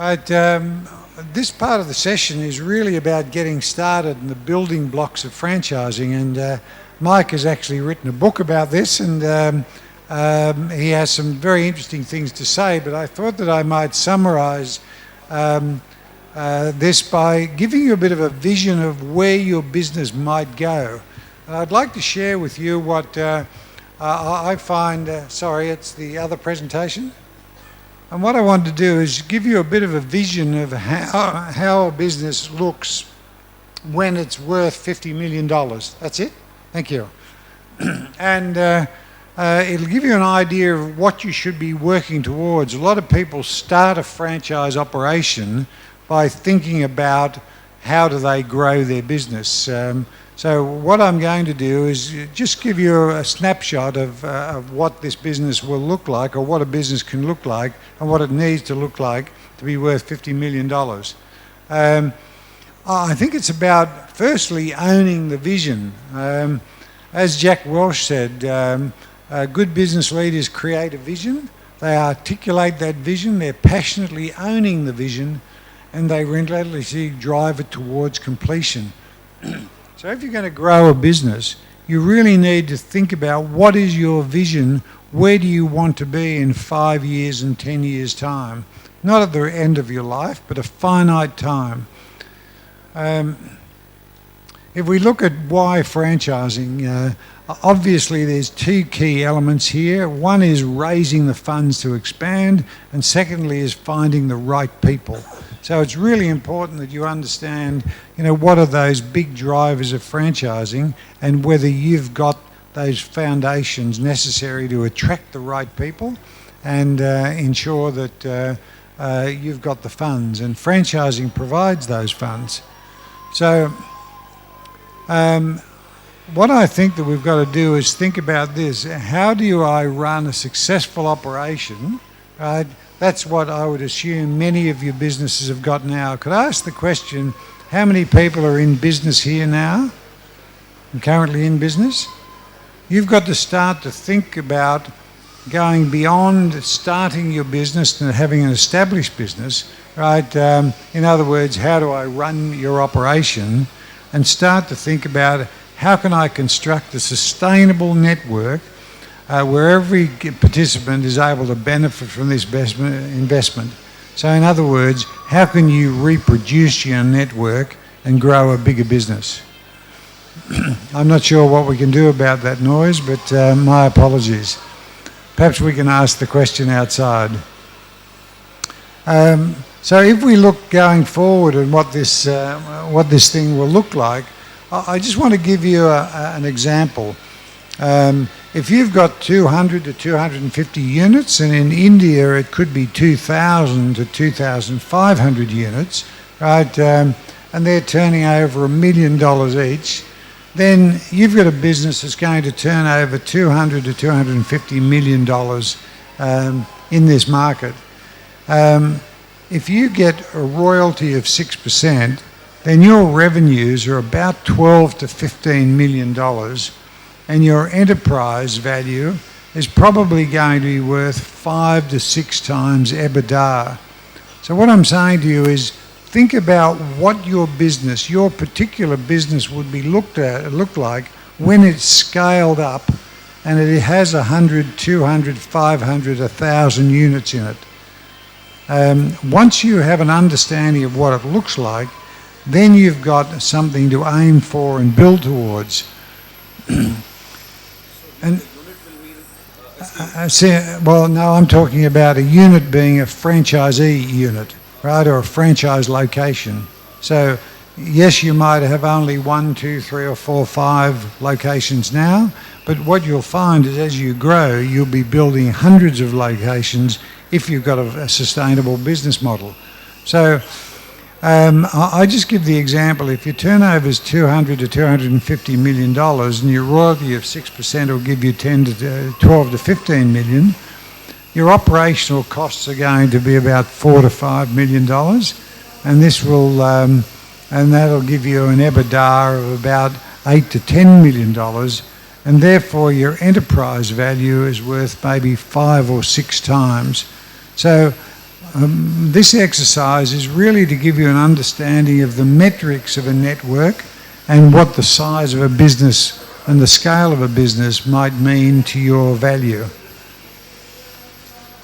Right, this part of the session is really about getting started in the building blocks of franchising, and Mike has actually written a book about this, and he has some very interesting things to say, but I thought that I might summarise this by giving you a bit of a vision of where your business might go. And I'd like to share with you what I find, sorry, it's the other presentation. And what I want to do is give you a bit of a vision of how a business looks when it's worth $50 million. That's it? Thank you. And it'll give you an idea of what you should be working towards. A lot of people start a franchise operation by thinking about how do they grow their business. So what I'm going to do is just give you a snapshot of what this business will look like, or what a business can look like, and what it needs to look like to be worth $50 million. I think it's about, firstly, owning the vision. As Jack Welch said, good business leaders create a vision, they articulate that vision, they're passionately owning the vision, and they relentlessly drive it towards completion. So if you're going to grow a business, you really need to think about what is your vision, where do you want to be in 5 years and 10 years' time? Not at the end of your life, but a finite time. If we look at why franchising, obviously there's two key elements here. One is raising the funds to expand, and secondly is finding the right people. So it's really important that you understand, what are those big drivers of franchising, and whether you've got those foundations necessary to attract the right people and ensure that you've got the funds. And franchising provides those funds. So what I think that we've got to do is think about this. How do I run a successful operation, right? That's what I would assume many of your businesses have got now. Could I ask the question, how many people are in business here now and currently in business? You've got to start to think about going beyond starting your business and having an established business, right? In other words, how do I run your operation, and start to think about how can I construct a sustainable network where every participant is able to benefit from this investment. So in other words, how can you reproduce your network and grow a bigger business? I'm not sure what we can do about that noise, but my apologies. Perhaps we can ask the question outside. So if we look going forward and what this thing will look like, I just want to give you an example. If you've got 200 to 250 units, and in India it could be 2,000 to 2,500 units, right, and they're turning over $1 million each, then you've got a business that's going to turn over $200 to $250 million in this market. If you get a royalty of 6%, then your revenues are about $12 to $15 million, and your enterprise value is probably going to be worth 5 to 6 times EBITDA. So what I'm saying to you is, think about what your business, your particular business, would be look like when it's scaled up and it has 100, 200, 500, 1,000 units in it. Once you have an understanding of what it looks like, then you've got something to aim for and build towards. And well, no, I'm talking about a unit being a franchisee unit, right, or a franchise location. So yes, you might have only 1, 2, 3 or 4, 5 locations now, but what you'll find is as you grow, you'll be building hundreds of locations if you've got a sustainable business model. So I just give the example, if your turnover is $200 to $250 million and your royalty of 6% will give you 12 to 15 million, your operational costs are going to be about $4 to $5 million, and this will and that'll give you an EBITDA of about $8 to $10 million, and therefore your enterprise value is worth maybe 5 or 6 times. So This exercise is really to give you an understanding of the metrics of a network and what the size of a business and the scale of a business might mean to your value.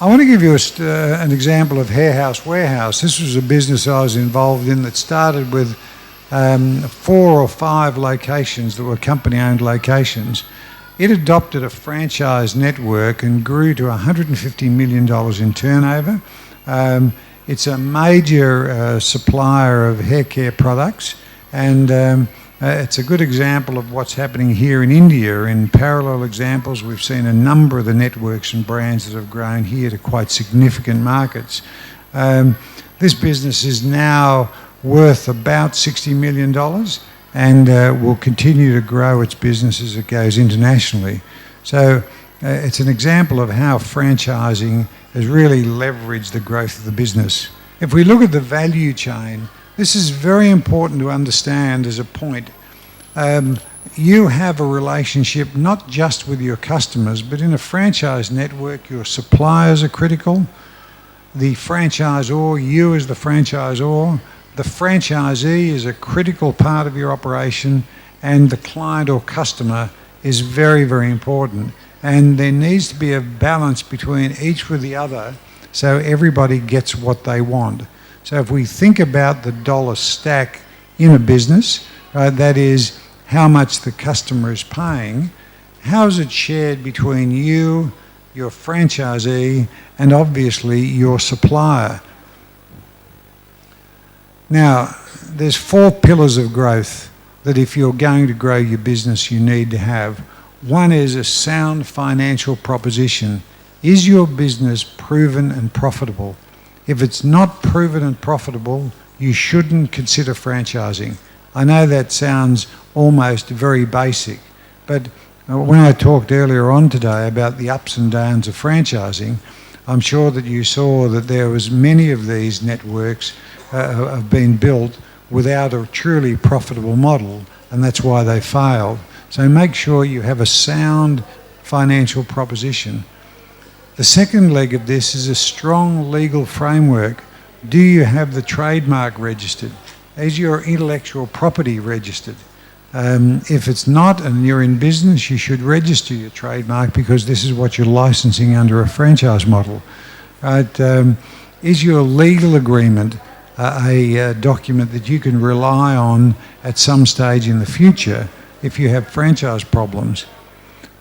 I want to give you an example of Hairhouse Warehouse. This was a business I was involved in that started with 4 or 5 locations that were company-owned locations. It adopted a franchise network and grew to $150 million in turnover. It's a major supplier of hair care products, and it's a good example of what's happening here in India. In parallel examples, we've seen a number of the networks and brands that have grown here to quite significant markets. This business is now worth about $60 million and will continue to grow its business as it goes internationally. So it's an example of how franchising has really leveraged the growth of the business. If we look at the value chain, this is very important to understand as a point. You have a relationship not just with your customers, but in a franchise network, your suppliers are critical. The franchisor, you as the franchisor, the franchisee is a critical part of your operation, and the client or customer is very, very important. And there needs to be a balance between each with the other so everybody gets what they want. So if we think about the dollar stack in a business, that is how much the customer is paying, how is it shared between you, your franchisee, and obviously your supplier? Now, there's 4 pillars of growth that if you're going to grow your business, you need to have. One is a sound financial proposition. Is your business proven and profitable? If it's not proven and profitable, you shouldn't consider franchising. I know that sounds almost very basic, but when I talked earlier on today about the ups and downs of franchising, I'm sure that you saw that there was many of these networks have been built without a truly profitable model, and that's why they failed. So make sure you have a sound financial proposition. The second leg of this is a strong legal framework. Do you have the trademark registered? Is your intellectual property registered? If it's not and you're in business, you should register your trademark because this is what you're licensing under a franchise model. Right? Is your legal agreement a document that you can rely on at some stage in the future if you have franchise problems?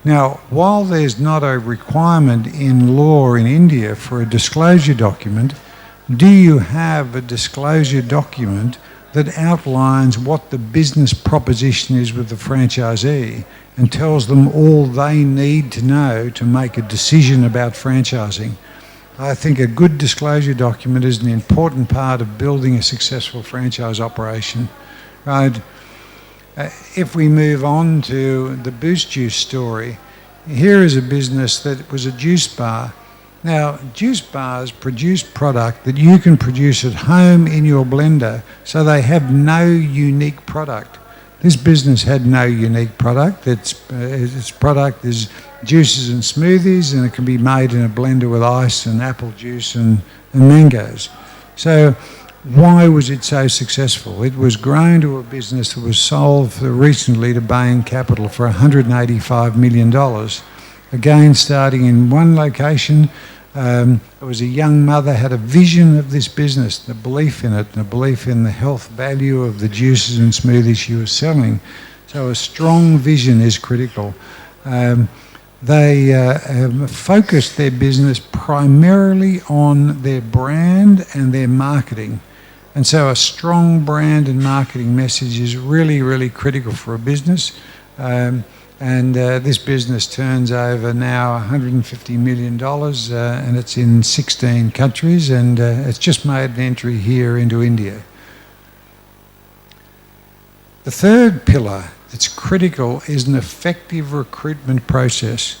Now, while there's not a requirement in law in India for a disclosure document, do you have a disclosure document that outlines what the business proposition is with the franchisee and tells them all they need to know to make a decision about franchising? I think a good disclosure document is an important part of building a successful franchise operation. Right? If we move on to the Boost Juice story, here is a business that was a juice bar. Now, juice bars produce product that you can produce at home in your blender, so they have no unique product. This business had no unique product. Its product is juices and smoothies, and it can be made in a blender with ice and apple juice and mangoes. So why was it so successful? It was grown to a business that was sold recently to Bain Capital for $185 million. Again, starting in one location. There was a young mother, had a vision of this business, the belief in it, and a belief in the health value of the juices and smoothies she was selling. So a strong vision is critical. They focused their business primarily on their brand and their marketing. And so a strong brand and marketing message is really, really critical for a business. This business turns over now $150 million, and it's in 16 countries, and it's just made an entry here into India. The third pillar that's critical is an effective recruitment process.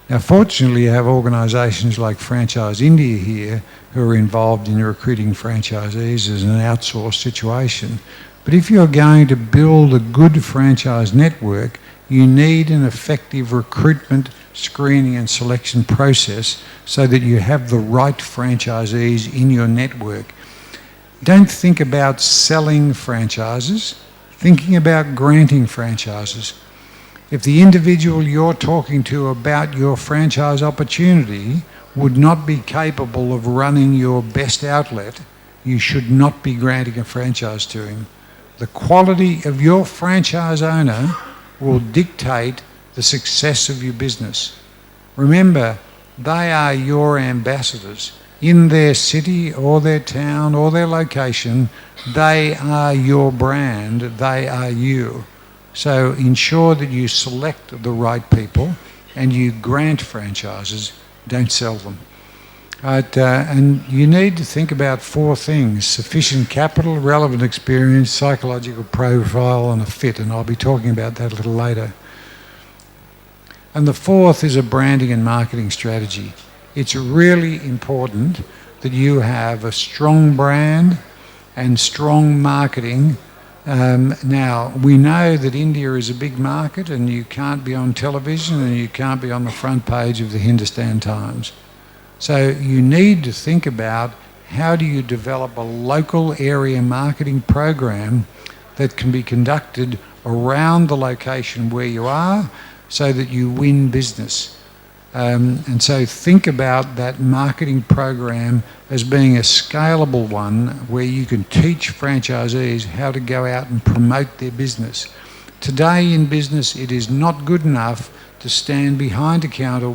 Now, fortunately, you have organisations like Franchise India here who are involved in recruiting franchisees as an outsourced situation. But if you're going to build a good franchise network, You need an effective recruitment, screening and selection process so that you have the right franchisees in your network. Don't think about selling franchises, thinking about granting franchises. If the individual you're talking to about your franchise opportunity would not be capable of running your best outlet, you should not be granting a franchise to him. The quality of your franchise owner will dictate the success of your business. Remember, they are your ambassadors. In their city or their town or their location, they are your brand, they are you. So ensure that you select the right people and you grant franchises, don't sell them. And you need to think about 4 things: sufficient capital, relevant experience, psychological profile and a fit, and I'll be talking about that a little later. And the 4th is a branding and marketing strategy. It's really important that you have a strong brand and strong marketing. Now, we know that India is a big market and you can't be on television and you can't be on the front page of the Hindustan Times. So you need to think about how do you develop a local area marketing program that can be conducted around the location where you are so that you win business. And so think about that marketing program as being a scalable one where you can teach franchisees how to go out and promote their business. Today in business, it is not good enough to stand behind a counter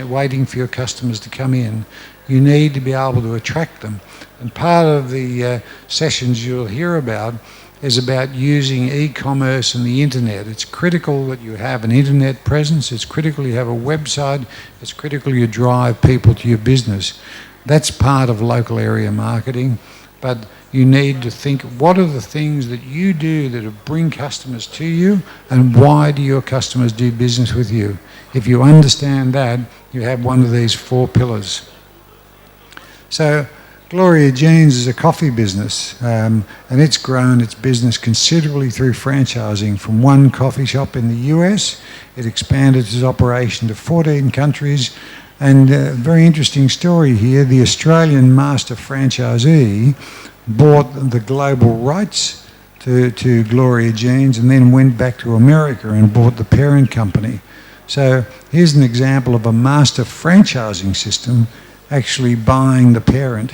waiting for your customers to come in. You need to be able to attract them. And part of the sessions you'll hear about is about using e-commerce and the internet. It's critical that you have an internet presence. It's critical you have a website. It's critical you drive people to your business. That's part of local area marketing. But you need to think, what are the things that you do that bring customers to you, and why do your customers do business with you? If you understand that, you have one of these 4 pillars. So Gloria Jeans is a coffee business, and it's grown its business considerably through franchising. From 1 coffee shop in the US, it expanded its operation to 14 countries. And a very interesting story here, the Australian master franchisee bought the global rights to Gloria Jeans and then went back to America and bought the parent company. So here's an example of a master franchising system actually buying the parent.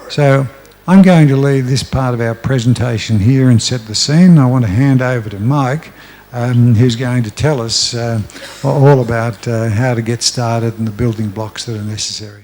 So I'm going to leave this part of our presentation here and set the scene. I want to hand over to Mike, who's going to tell us all about how to get started and the building blocks that are necessary.